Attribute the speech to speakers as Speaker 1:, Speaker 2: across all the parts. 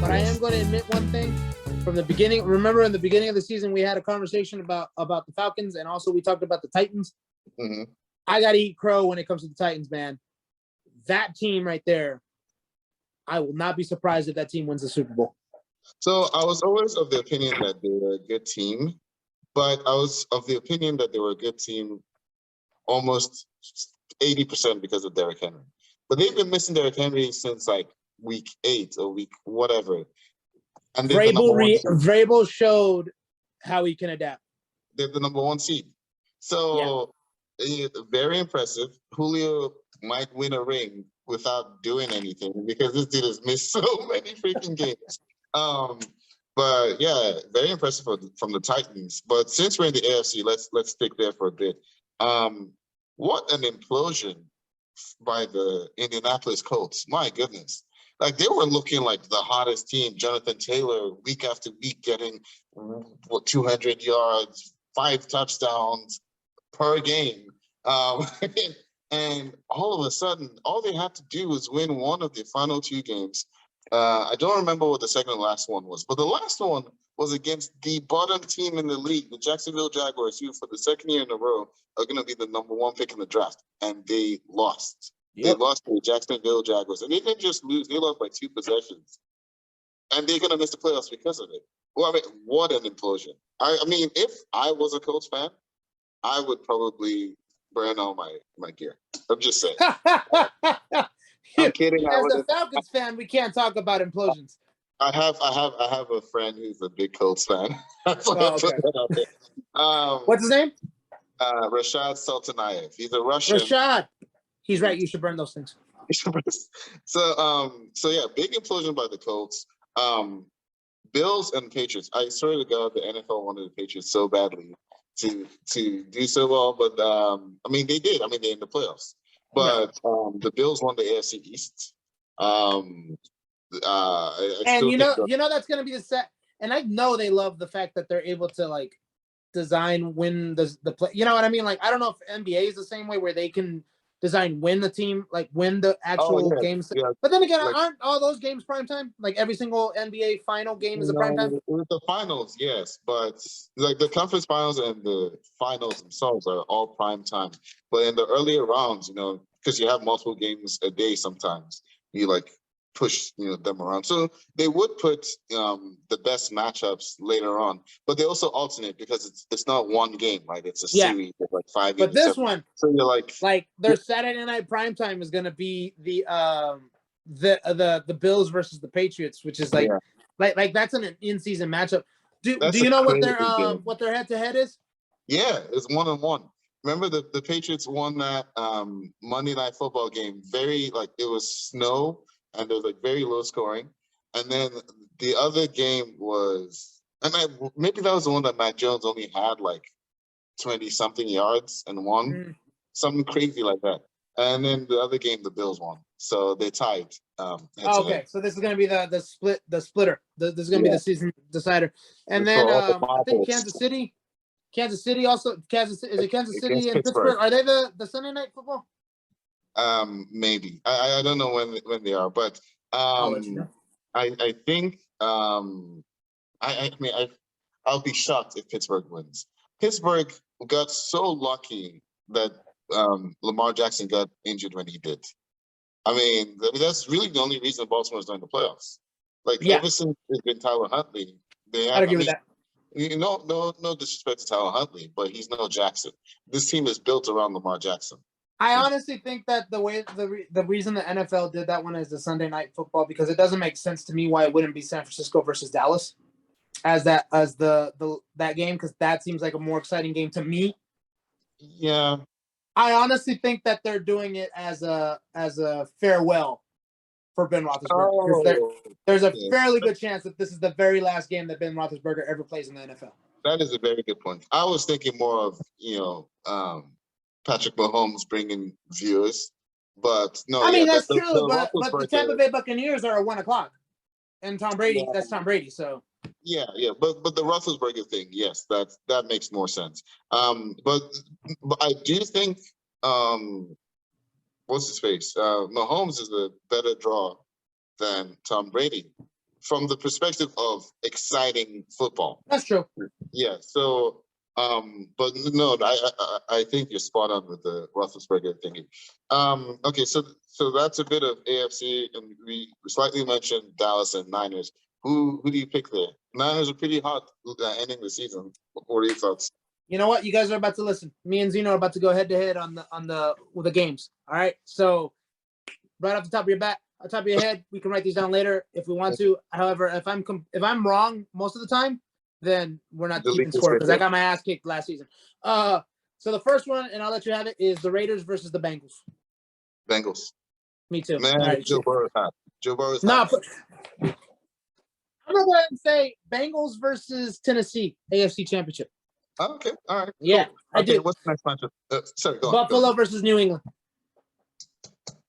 Speaker 1: But I am going to admit one thing. From the beginning, remember in the beginning of the season, we had a conversation about the Falcons, and also we talked about the Titans.
Speaker 2: Mm-hmm.
Speaker 1: I got to eat crow when it comes to the Titans, man. That team right there, I will not be surprised if that team wins the Super Bowl.
Speaker 2: So I was always of the opinion that they were a good team, but I was of the opinion that they were a good team almost 80% because of Derrick Henry. But they've been missing Derrick Henry since like week 8 or week whatever. And
Speaker 1: Vrabel showed how he can adapt.
Speaker 2: They're the number 1 seed. So very impressive. Julio might win a ring without doing anything because this dude has missed so many freaking games. But yeah, very impressive from the Titans. But since we're in the AFC, let's stick there for a bit. What an implosion by the Indianapolis Colts. My goodness. Like, they were looking like the hottest team. Jonathan Taylor, week after week, getting 200 yards, 5 touchdowns per game. And all of a sudden, all they had to do was win one of the final 2 games. I don't remember what the second and last one was, but the last one was against the bottom team in the league, the Jacksonville Jaguars, who for the second year in a row are going to be the number 1 pick in the draft, and they lost. Yep. They lost to the Jacksonville Jaguars, and they didn't just lose; they lost by 2 possessions, and they're going to miss the playoffs because of it. Well, I mean, what an implosion! I mean, if I was a Colts fan, I would probably burn all my gear. I'm just saying. I'm kidding.
Speaker 1: As a Falcons fan, we can't talk about implosions.
Speaker 2: I have a friend who's a big Colts fan.
Speaker 1: Okay. What's his name?
Speaker 2: Rashad Sultanayev. He's a Russian.
Speaker 1: Rashad. He's right. You should burn those things.
Speaker 2: So yeah, big implosion by the Colts. Bills and Patriots. I swear to God, the NFL wanted the Patriots so badly to do so well, but I mean, they did. I mean, they're in the playoffs. But the Bills won the AFC East.
Speaker 1: And you know that's going to be the set. And I know they love the fact that they're able to like win the play. You know what I mean? Like, I don't know if NBA is the same way where they can win the team, like win the actual games. Yeah. But then again, aren't all those games prime time? Like every single NBA final game is a prime time?
Speaker 2: The finals, yes. But like the conference finals and the finals themselves are all prime time. But in the earlier rounds, because you have multiple games a day sometimes, you like push them around. So they would put the best matchups later on, but they also alternate because it's not one game, right? It's a series of like 5 games.
Speaker 1: But this one,
Speaker 2: so you're like
Speaker 1: their Saturday night primetime is going to be the Bills versus the Patriots, which is like that's an in-season matchup. Do you know what their head-to-head is?
Speaker 2: Yeah, it's 1-1. Remember the Patriots won that Monday Night Football game. Very it was snow. And it was like very low scoring. And then the other game was, maybe that was the one that Mac Jones only had like 20-something yards and won. Something crazy like that. And then the other game, the Bills won. So they tied.
Speaker 1: Okay, so this is going to be the splitter. This is going to be the season decider. And then I think Kansas City also, is it Kansas City and Pittsburgh? Are they the Sunday night football?
Speaker 2: Maybe I don't know when they are, but I think I'll be shocked if Pittsburgh wins. Pittsburgh got so lucky that Lamar Jackson got injured when he did. I mean that's really the only reason Baltimore's not in the playoffs. Ever since it's been Tyler Huntley,
Speaker 1: I'd agree with that.
Speaker 2: No disrespect to Tyler Huntley, but he's no Jackson. This team is built around Lamar Jackson.
Speaker 1: I honestly think that the reason the NFL did that one as the Sunday night football, because it doesn't make sense to me why it wouldn't be San Francisco versus Dallas as that game, because that seems like a more exciting game to me.
Speaker 2: Yeah,
Speaker 1: I honestly think that they're doing it as a farewell for Ben Roethlisberger. There's a fairly good chance that this is the very last game that Ben Roethlisberger ever plays in the NFL.
Speaker 2: That is a very good point. I was thinking more of Patrick Mahomes bringing viewers, but no.
Speaker 1: I mean that's true, but the Tampa Bay Buccaneers are at 1:00, and Tom Brady. That's Tom Brady. So.
Speaker 2: Yeah, but the Roethlisberger thing, yes, that makes more sense. But I do think what's his face? Mahomes is a better draw than Tom Brady. from the perspective of exciting football.
Speaker 1: That's true.
Speaker 2: Yeah. So, but no, I think you're spot on with the Roethlisberger thingy. Okay, so that's a bit of AFC, and we slightly mentioned Dallas and Niners. Who do you pick there? Niners are pretty hot ending the season. What are your thoughts?
Speaker 1: You know what? You guys are about to listen. Me and Zino are about to go head to head on the games. All right. So right off the top of your head, we can write these down later if we want to. However, if I'm wrong most of the time, then we're not keeping score because I got my ass kicked last season. So the first one, and I'll let you have it, is the Raiders versus the Bengals.
Speaker 2: Bengals.
Speaker 1: Me too.
Speaker 2: Man,
Speaker 1: right,
Speaker 2: Joe Burrow's hot. Joe Burrow's
Speaker 1: hot.
Speaker 2: But
Speaker 1: I'm gonna go ahead and say Bengals versus Tennessee, AFC Championship.
Speaker 2: Okay, all right.
Speaker 1: Yeah,
Speaker 2: cool.
Speaker 1: I do.
Speaker 2: What's the next matchup? Sorry, go
Speaker 1: Buffalo
Speaker 2: on.
Speaker 1: versus New England.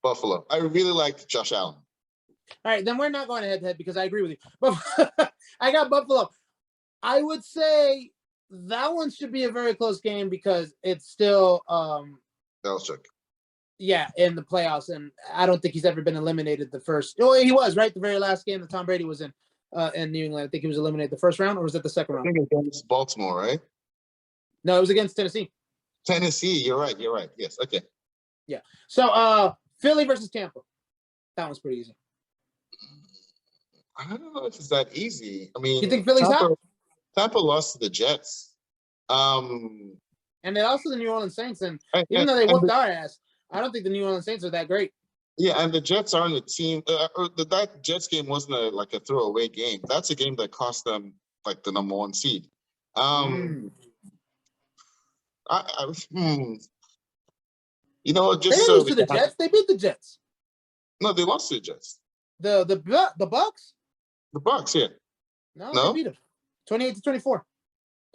Speaker 2: Buffalo. I really liked Josh Allen.
Speaker 1: All right, then we're not going head to head because I agree with you. But I got Buffalo. I would say that one should be a very close game because it's still
Speaker 2: Belichick.
Speaker 1: Yeah, in the playoffs, and I don't think he's ever been eliminated the first. Oh, he was right the very last game that Tom Brady was in New England. I think he was eliminated the first round, or was it the second round?
Speaker 2: I think against Baltimore, right?
Speaker 1: No, it was against Tennessee.
Speaker 2: Tennessee, you're right. Yes, okay.
Speaker 1: Yeah. So Philly versus Tampa. That one's pretty easy.
Speaker 2: I don't know if it's that easy. I mean,
Speaker 1: you think Philly's hot?
Speaker 2: Tampa lost to the Jets.
Speaker 1: And they lost to the New Orleans Saints, and even though they whooped our ass, I don't think the New Orleans Saints are that great.
Speaker 2: Yeah, and the Jets aren't a team. That Jets game wasn't a throwaway game. That's a game that cost them like the number one seed. You know what? Just
Speaker 1: they didn't lose to the Jets. They beat the Jets.
Speaker 2: No, they lost to the Jets.
Speaker 1: The Bucks.
Speaker 2: The Bucks, yeah.
Speaker 1: No, they beat them 28-24.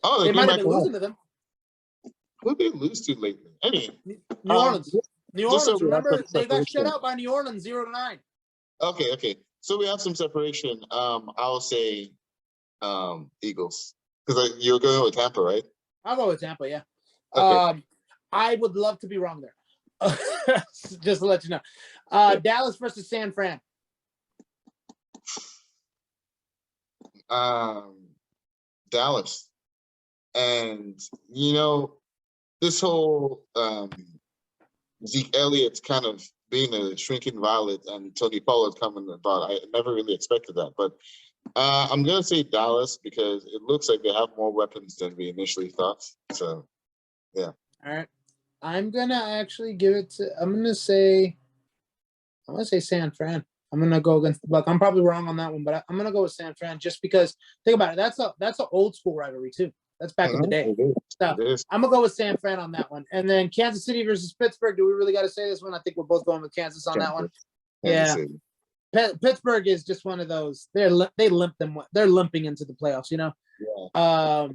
Speaker 2: Oh,
Speaker 1: they might have been losing to them.
Speaker 2: Who did they lose to lately? I mean,
Speaker 1: New Orleans. New Orleans. Remember, they got shut out by New Orleans 0-9.
Speaker 2: Okay. So we have some separation. I'll say Eagles because you're going with Tampa, right?
Speaker 1: I'll go with Tampa. Yeah.
Speaker 2: Okay.
Speaker 1: I would love to be wrong there. Just to let you know. Dallas versus San Fran.
Speaker 2: Dallas. And, this whole Zeke Elliott's kind of being a shrinking violet and Tony Pollard coming about, I never really expected that. But I'm going to say Dallas because it looks like they have more weapons than we initially thought. So, yeah.
Speaker 1: All right. I'm going to actually give it to – I'm going to say San Fran. I'm going to go against the Bucs. I'm probably wrong on that one, but I'm going to go with San Fran just because – think about it. That's an old school rivalry too. That's back in the day. So I'm going to go with San Fran on that one. And then Kansas City versus Pittsburgh. Do we really got to say this one? I think we're both going with Kansas on that one. Yeah. Pittsburgh is just one of those. They're limping into the playoffs,
Speaker 2: Yeah.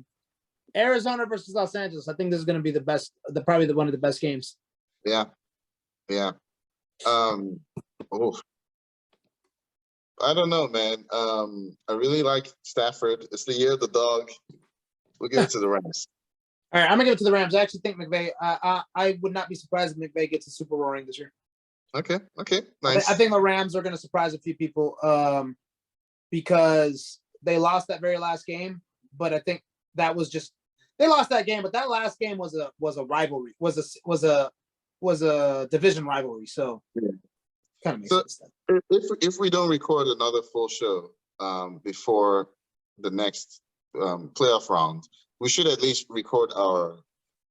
Speaker 1: Arizona versus Los Angeles. I think this is going to be probably one of the best games.
Speaker 2: Yeah. I don't know, man. I really like Stafford. It's the year of the dog. We'll give it to the Rams.
Speaker 1: All right, I'm gonna give it to the Rams. I actually think McVay. I would not be surprised if McVay gets a Super Bowl ring this year.
Speaker 2: Okay, nice.
Speaker 1: I think the Rams are gonna surprise a few people because they lost that very last game. But I think that was just they lost that game. But that last game was a rivalry. Was a division rivalry. So kind of makes sense.
Speaker 2: If we don't record another full show before the next playoff round, we should at least record our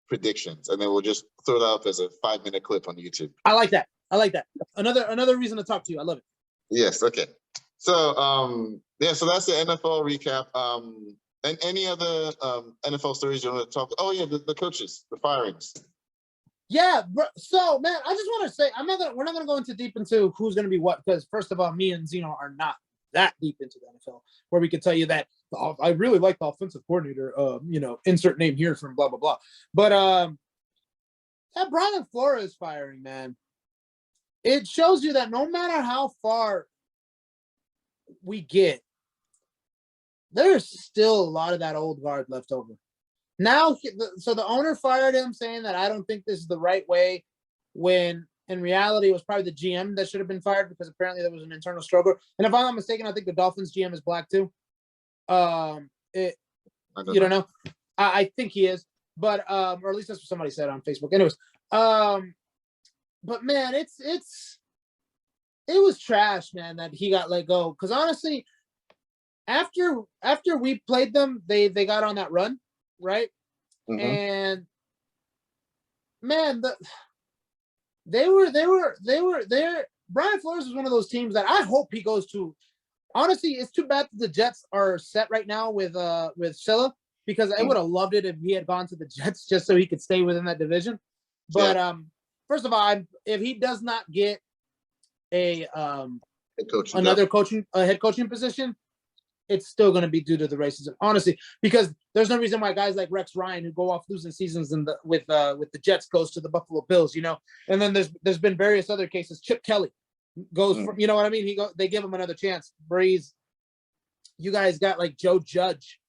Speaker 2: predictions, and then we'll just throw it out as a 5-minute clip on YouTube.
Speaker 1: I like that. Another reason to talk to you. I love it.
Speaker 2: Yes. Okay. So so that's the NFL recap. And any other NFL stories you want to talk? Oh yeah, the coaches, the firings.
Speaker 1: Yeah, so man, I just want to say we're not gonna go deep into who's gonna be what, because first of all, me and Zino are not that deep into the NFL where we could tell you that I really like the offensive coordinator, insert name here from blah blah blah. But that Brian Flores firing, man, it shows you that no matter how far we get, there's still a lot of that old guard left over. Now, so the owner fired him saying that I don't think this is the right way when in reality, it was probably the GM that should have been fired because apparently there was an internal struggle. And if I'm not mistaken, I think the Dolphins GM is black too. Don't know. I think he is, but or at least that's what somebody said on Facebook. Anyways, but man, it was trash, man, that he got let go. Because honestly, after we played them, they got on that run, right? Mm-hmm. And man, they were there. Brian Flores is one of those teams that I hope he goes to. Honestly, it's too bad that the Jets are set right now with Silla, because I would have loved it if he had gone to the Jets just so he could stay within that division. But first of all, if he does not get a head coaching position, it's still going to be due to the racism, honestly, because there's no reason why guys like Rex Ryan, who go off losing seasons with the Jets, goes to the Buffalo Bills, and then there's been various other cases. Chip Kelly goes from, you know what I mean? They give him another chance. Breeze, you guys got like Joe Judge,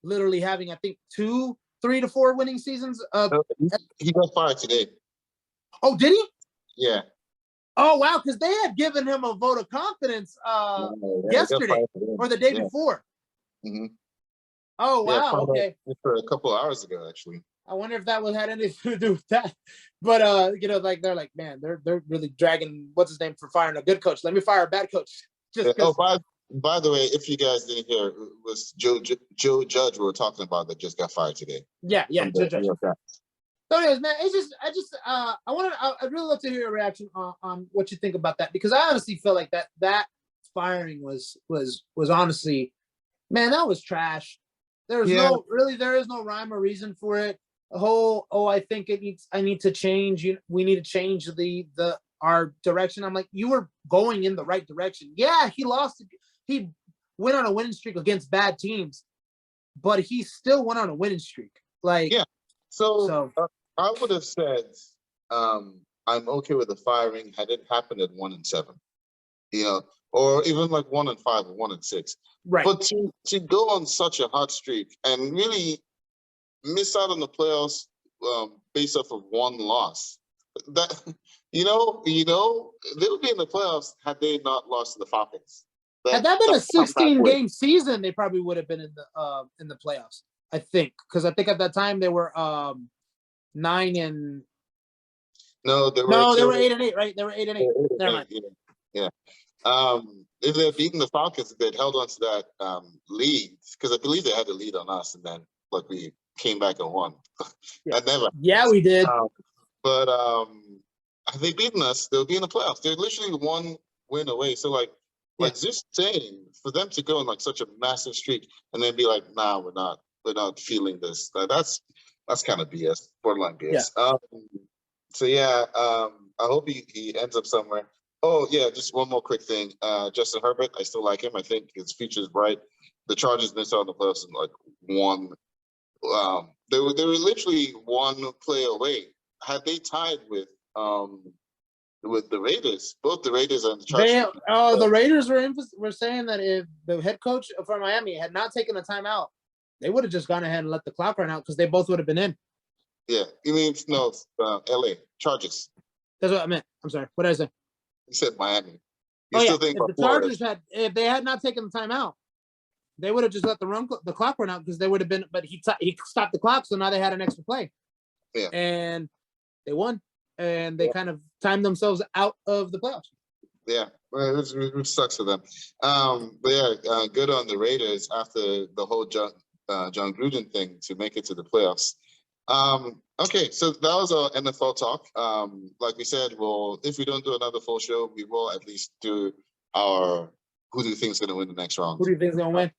Speaker 1: literally having, I think, 3 to 4 winning seasons.
Speaker 2: He got fired today.
Speaker 1: Oh, did he?
Speaker 2: Yeah.
Speaker 1: Oh, wow, because they had given him a vote of confidence yesterday or the day before. Mm-hmm. Oh, wow, okay.
Speaker 2: For a couple of hours ago, actually.
Speaker 1: I wonder if that had anything to do with that. But, like, they're like, man, they're really dragging, what's his name, for firing a good coach. Let me fire a bad coach.
Speaker 2: By the way, if you guys didn't hear, it was Joe Judge we were talking about that just got fired today.
Speaker 1: Yeah, Joe Judge. So anyways, man, I'd really love to hear your reaction on what you think about that, because I honestly feel like that firing was honestly, man, that was trash. There is no rhyme or reason for it. The whole, I think I need to change. We need to change our direction. I'm like, you were going in the right direction. Yeah, he went on a winning streak against bad teams, but he still went on a winning streak. Like,
Speaker 2: yeah. So I would have said I'm okay with the firing had it happened at 1-7, or even like 1-5 or 1-6.
Speaker 1: Right.
Speaker 2: But to go on such a hot streak and really miss out on the playoffs based off of one loss, that they would be in the playoffs had they not lost to the Falcons.
Speaker 1: Had that been a 16-game season, they probably would have been in the playoffs, I think, because I think at that time they were 9 and
Speaker 2: no, they were
Speaker 1: 8-8, right? They were 8-8. Never mind.
Speaker 2: Yeah. If they had beaten the Falcons, they'd held on to that lead, because I believe they had the lead on us, and then we came back and won.
Speaker 1: Yeah.
Speaker 2: Never.
Speaker 1: Yeah, we did.
Speaker 2: But had they beaten us, they'll be in the playoffs. They're literally 1 win away. So like just saying, for them to go on like such a massive streak and then be like, nah, we're not feeling this. That's kind of BS, borderline BS. Yeah. I hope he ends up somewhere. Oh yeah, just one more quick thing. Justin Herbert, I still like him. I think his future is bright. The Chargers missed out on the playoffs in like one. They were literally 1 play away. Had they tied with the Raiders, both the Raiders and the Chargers.
Speaker 1: The Raiders were saying that if the head coach for Miami had not taken the timeout, they would have just gone ahead and let the clock run out, because they both would have been in.
Speaker 2: Yeah, you mean no, LA Chargers.
Speaker 1: That's what I meant. I'm sorry. What did I say?
Speaker 2: You said Miami.
Speaker 1: If the Chargers if they had not taken the timeout, they would have just let the clock run out, because they would have been. But he stopped the clock, so now they had an extra play.
Speaker 2: Yeah,
Speaker 1: and they won, and they kind of timed themselves out of the playoffs.
Speaker 2: Yeah, well, it sucks for them. But yeah, good on the Raiders after the whole John Gruden thing to make it to the playoffs. Okay, so that was our NFL talk. Like we said, if we don't do another full show, we will at least do our who do you think is going to win the next round.
Speaker 1: Who do you think is going to win?